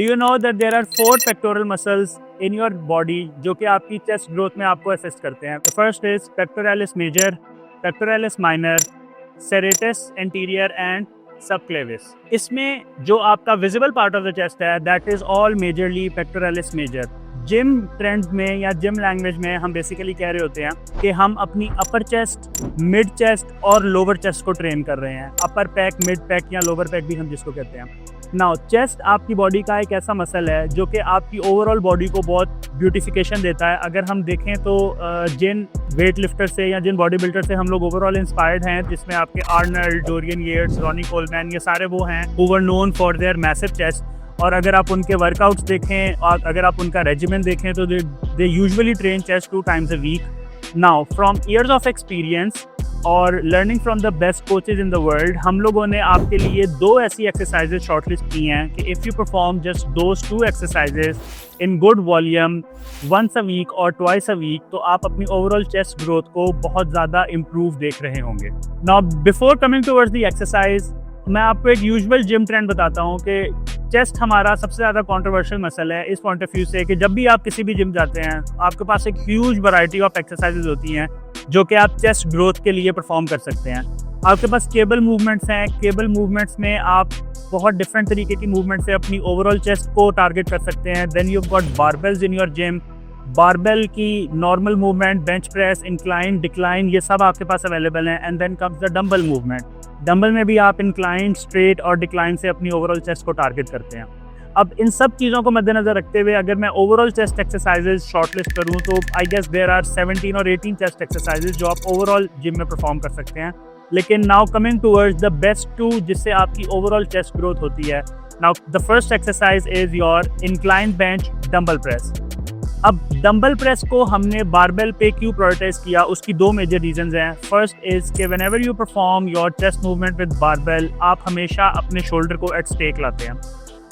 Do you know that there are 4 pectoral muscles in your body जो कि आपकी chest growth में आपको असिस्ट करते हैं? The first is pectoralis major, pectoralis minor, serratus anterior and subclavius. इसमें जो आपका visible part of the chest है that is all majorly pectoralis major. Gym trend में या जिम लैंग्वेज में हम बेसिकली कह रहे होते हैं कि हम अपनी अपर चेस्ट, मिड चेस्ट और लोअर चेस्ट को ट्रेन कर रहे हैं। अपर पैक, मिड पैक या लोअर पैक भी हम जिसको कहते हैं। नाउ चेस्ट आपकी बॉडी का एक ऐसा मसल है जो कि आपकी ओवरऑल बॉडी को बहुत ब्यूटिफिकेशन देता है। अगर हम देखें तो जिन वेट लिफ्टर से या जिन बॉडी बिल्डर से हम लोग ओवरऑल इंस्पायर्ड हैं, जिसमें आपके Arnold, Dorian Yates, Ronnie Coleman, ये सारे वो हैं who were known for their massive chest. और अगर आप उनके वर्कआउट्स देखें और अगर आप उनका रेजिमेंट देखें तो they usually train chest 2 times a week। Now from years of experience और learning from the best coaches in the world, हम लोगों ने आपके लिए 2 ऐसी एक्सरसाइजेज शॉर्टलिस्ट की हैं कि if you perform just those 2 exercises in good volume once a week और ट्वाइस अ वीक, तो आप अपनी ओवरऑल चेस्ट ग्रोथ को बहुत ज़्यादा इम्प्रूव देख रहे होंगे। Now before coming towards the exercise, मैं आपको एक यूजुअल जिम ट्रेंड बताता हूँ कि चेस्ट हमारा सबसे ज़्यादा कंट्रोवर्शियल मसल है इस पॉइंट ऑफ व्यू से कि जब भी आप किसी भी जिम जाते हैं आपके पास एक ह्यूज वैरायटी ऑफ एक्सरसाइजेज होती हैं जो कि आप चेस्ट ग्रोथ के लिए परफॉर्म कर सकते हैं। आपके पास केबल मूवमेंट्स हैं। केबल मूवमेंट्स में आप बहुत डिफरेंट तरीके की मूवमेंट से अपनी ओवरऑल चेस्ट को टारगेट कर सकते हैं। Then you got barbells in your gym. Barbell की normal movement, bench press, incline, decline, ये सब आपके पास अवेलेबल हैं। And then comes the dumbbell movement. Dumbbell में भी आप इंक्लाइन, स्ट्रेट और डिक्लाइन से अपनी ओवरऑल चेस्ट को टारगेट करते हैं। अब इन सब चीज़ों को मद्देनज़र रखते हुए अगर मैं ओवरऑल चेस्ट एक्सरसाइजेज शॉर्टलिस्ट करूँ तो आई गेस देयर आर 17 और 18 चेस्ट एक्सरसाइजेज जो आप ओवरऑल जिम में परफॉर्म कर सकते हैं। लेकिन now coming towards the best 2 जिससे आपकी ओवरऑल चेस्ट ग्रोथ होती है। Now the first exercise is your incline bench dumbbell press. अब डंबल प्रेस को हमने बारबेल पे क्यों प्रायोरिटाइज किया, उसकी 2 मेजर रीजंस हैं। फर्स्ट इज कि whenever you perform your chest movement with barbell, आप हमेशा अपने शोल्डर को एट स्टेक लाते हैं।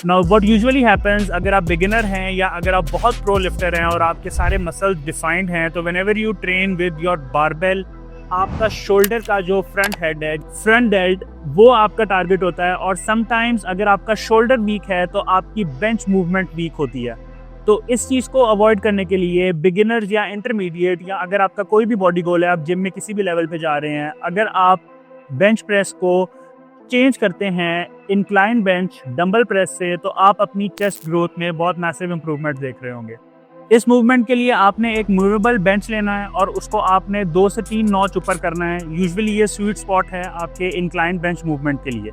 नाउ व्हाट यूजुअली हैपेंस, अगर आप बिगिनर हैं या अगर आप बहुत प्रो लिफ्टर हैं और आपके सारे मसल्स डिफाइंड हैं, तो whenever you train with your barbell, आपका शोल्डर का जो फ्रंट हेड वो आपका टारगेट होता है। और समटाइम्स अगर आपका शोल्डर वीक है तो आपकी बेंच मूवमेंट वीक होती है। तो इस चीज़ को अवॉइड करने के लिए बिगिनर्स या इंटरमीडिएट या अगर आपका कोई भी बॉडी गोल है, आप जिम में किसी भी लेवल पे जा रहे हैं, अगर आप बेंच प्रेस को चेंज करते हैं इंक्लाइन बेंच डंबल प्रेस से, तो आप अपनी चेस्ट ग्रोथ में बहुत मैसिव इंप्रूवमेंट देख रहे होंगे। इस मूवमेंट के लिए आपने एक मूवेबल बेंच लेना है और उसको आपने 2 से 3 नॉच ऊपर करना है। यूजुअली ये स्वीट स्पॉट है आपके इंक्लाइन बेंच मूवमेंट के लिए।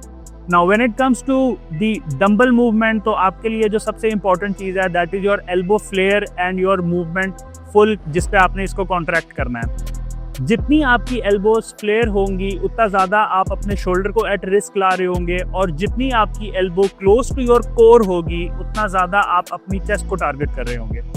Now when it comes to the dumbbell movement, तो आपके लिए जो सबसे इंपॉर्टेंट चीज़ है that is your elbow flare and your movement full, जिस पे आपने इसको कॉन्ट्रैक्ट करना है। जितनी आपकी एल्बोज फ्लेयर होंगी उतना ज़्यादा आप अपने शोल्डर को एट रिस्क ला रहे होंगे, और जितनी आपकी elbow close to your core होगी उतना ज़्यादा आप अपनी चेस्ट को टारगेट कर रहे होंगे।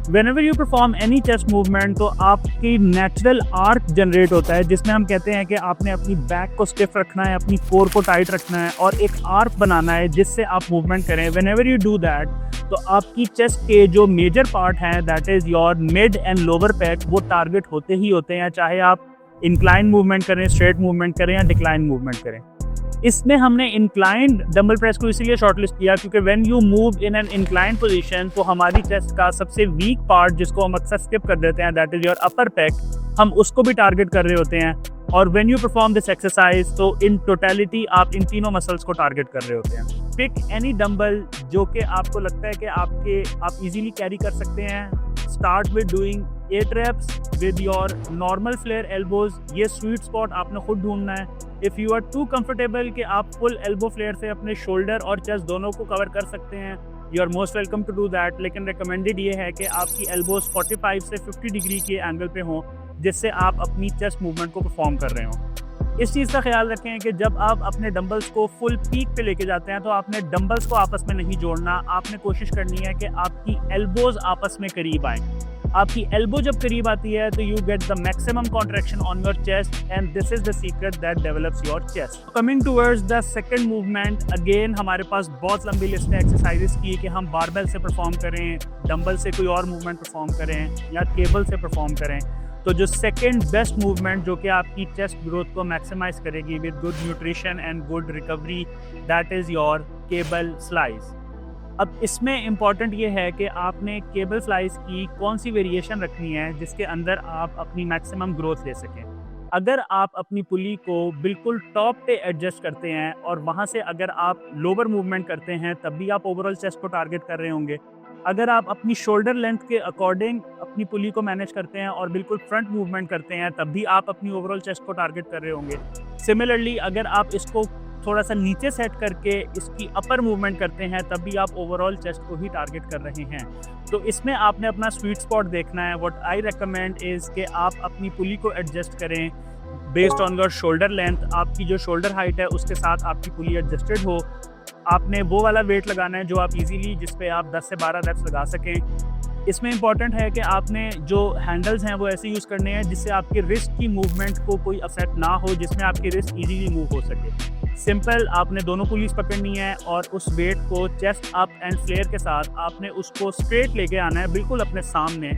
Whenever you perform any chest movement, तो आपकी नेचुरल आर्क जनरेट होता है जिसमें हम कहते हैं कि आपने अपनी बैक को स्टिफ रखना है, अपनी कोर को टाइट रखना है और एक आर्क बनाना है जिससे आप मूवमेंट करें। Whenever you do that, तो आपकी चेस्ट के जो मेजर पार्ट हैं that is your mid and lower pack, वो टारगेट होते ही होते हैं, चाहे आप इंक्लाइन मूवमेंट करें, स्ट्रेट मूवमेंट करें या डिक्लाइन मूवमेंट करें। इसमें हमने इंक्लाइंड डंबल प्रेस को इसीलिए शॉर्टलिस्ट किया क्योंकि when you move in an inclined position, तो हमारी चेस्ट का सबसे वीक पार्ट जिसको हम अक्सर स्किप कर देते हैं that is your upper pack, हम उसको भी टारगेट कर रहे होते हैं। और when you perform this exercise, तो इन टोटलिटी आप इन तीनों मसल्स को टारगेट कर रहे होते हैं। पिक एनी डंबल जो कि आपको लगता है कि आप इजीली कैरी कर सकते हैं। Start with doing 8 reps with your normal flare elbows. ये स्वीट स्पॉट आपने खुद ढूंढना है। If you are too comfortable कि आप फुल एल्बो फ्लेयर से अपने शोल्डर और चेस्ट दोनों को कवर कर सकते हैं, you are most welcome to do that. लेकिन रिकमेंडेड ये है कि आपकी एल्बोज 45 से 50 डिग्री के एंगल पे हों जिससे आप अपनी चेस्ट मूवमेंट को परफॉर्म कर रहे हों। इस चीज़ का ख्याल रखें कि जब आप अपने डंबल्स को फुल पीक पे लेके जाते हैं तो आपने डंबल्स को आपस में नहीं जोड़ना। आपने कोशिश करनी है कि आपकी एल्बोज आपस में करीब आएँ। आपकी एल्बो जब करीब आती है तो you get the maximum contraction on your chest and this is the secret that develops your chest. Coming towards the second movement, again हमारे पास बहुत लंबी लिस्ट है एक्सरसाइजेस की कि हम बारबेल से परफॉर्म करें, डंबल से कोई और मूवमेंट परफॉर्म करें या केबल से परफॉर्म करें। तो जो सेकंड बेस्ट मूवमेंट जो कि आपकी चेस्ट ग्रोथ को मैक्सिमाइज करेगी with good nutrition and good recovery, that is your cable slice. अब इसमें इम्पॉर्टेंट ये है कि आपने केबल फ्लाइज की कौन सी वेरिएशन रखनी है जिसके अंदर आप अपनी मैक्सिमम ग्रोथ ले सकें। अगर आप अपनी पुली को बिल्कुल टॉप पे एडजस्ट करते हैं और वहाँ से अगर आप लोअर मूवमेंट करते हैं तब भी आप ओवरऑल चेस्ट को टारगेट कर रहे होंगे। अगर आप अपनी शोल्डर लेंथ के अकॉर्डिंग अपनी पुली को मैनेज करते हैं और बिल्कुल फ्रंट मूवमेंट करते हैं तब भी आप अपनी ओवरऑल चेस्ट को टारगेट कर रहे होंगे। सिमिलरली अगर आप इसको थोड़ा सा नीचे सेट करके इसकी अपर मूवमेंट करते हैं तब भी आप ओवरऑल चेस्ट को ही टारगेट कर रहे हैं। तो इसमें आपने अपना स्वीट स्पॉट देखना है। व्हाट आई रिकमेंड इज़ कि आप अपनी पुली को एडजस्ट करें based on your shoulder length. आपकी जो शोल्डर हाइट है उसके साथ आपकी पुली एडजस्टेड हो। आपने वो वाला वेट लगाना है जो आप इजीली जिस पे आप 10 से 12 रेप्स लगा सकें। इसमें इंपॉर्टेंट है कि आपने जो हैंडल्स हैं वो ऐसे यूज़ करने हैं जिससे आपके रिस्ट की मूवमेंट को कोई अफेक्ट ना हो, जिसमें आपकी रिस्ट इजीली मूव हो सके। सिंपल आपने दोनों पुलीस पकड़नी है और उस वेट को चेस्ट अप एंड फ्लेयर के साथ आपने उसको स्ट्रेट लेके आना है बिल्कुल अपने सामने।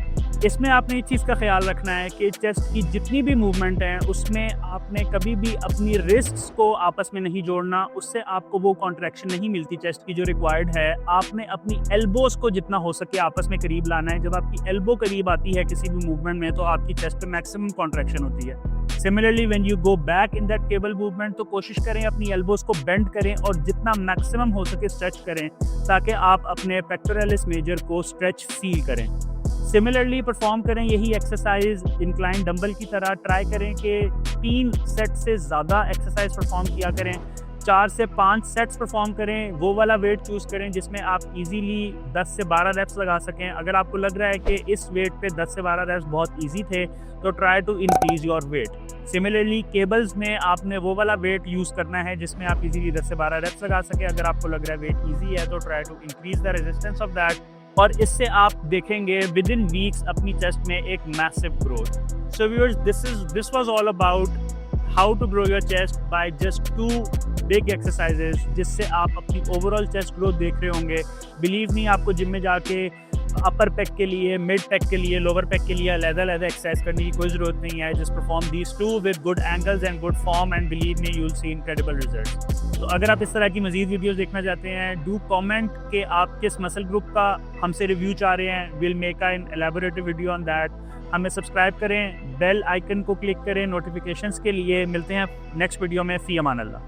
इसमें आपने इस चीज़ का ख्याल रखना है कि चेस्ट की जितनी भी मूवमेंट है उसमें आपने कभी भी अपनी रिस्ट्स को आपस में नहीं जोड़ना, उससे आपको वो कॉन्ट्रैक्शन नहीं मिलती चेस्ट की जो रिक्वायर्ड है। आपने अपनी एल्बोज को जितना हो सके आपस में करीब लाना है। जब आपकी एल्बो करीब आती है किसी भी मूवमेंट में तो आपकी चेस्ट में मैक्सिमम कॉन्ट्रैक्शन होती है। Similarly when you go back in that cable movement तो कोशिश करें अपनी एल्बोज को बेंड करें और जितना मैक्सिमम हो सके स्ट्रेच करें ताकि आप अपने पेक्टोरलिस मेजर को स्ट्रेच फील करें। सिमिलरली परफॉर्म करें यही एक्सरसाइज इंक्लाइन डंबल की तरह। ट्राई करें कि 3 सेट से ज़्यादा एक्सरसाइज परफॉर्म किया करें। 4 से 5 सेट्स परफॉर्म करें। वो वाला वेट चूज़ करें जिसमें आप इजीली 10 से 12 रेप्स लगा सकें। अगर आपको लग रहा है कि इस वेट पे 10 से 12 रेप्स बहुत इजी थे तो try to increase your weight. Similarly cables में आपने वो वाला वेट यूज़ करना है जिसमें आप इजीली 10 से 12 रेप्स लगा सकें। अगर आपको लग रहा है वेट ईजी है तो try to increase the resistance of that, और इससे आप देखेंगे विद इन वीक्स अपनी चेस्ट में एक massive growth. So viewers, this was all about how to grow your chest by just 2 big exercises जिससे आप अपनी ओवरऑल चेस्ट ग्रोथ देख रहे होंगे। बिलीव मी, आपको जिम में जाके अपर पैक के लिए, मिड पैक के लिए, लोअर पैक के लिए अलग-अलग एक्सरसाइज करने की कोई ज़रूरत नहीं है। Just perform these 2 with good angles and good form and believe me you will see incredible results. तो अगर आप इस तरह की मजीद वीडियोस देखना चाहते हैं, डू कमेंट कि आप किस मसल ग्रुप का हमसे रिव्यू चाह रहे हैं। Will make an elaborative video on that. हमें सब्सक्राइब करें, बेल आइकन को क्लिक करें नोटिफिकेशंस के लिए। मिलते हैं नेक्स्ट वीडियो में। फ़ी अमान अल्लाह।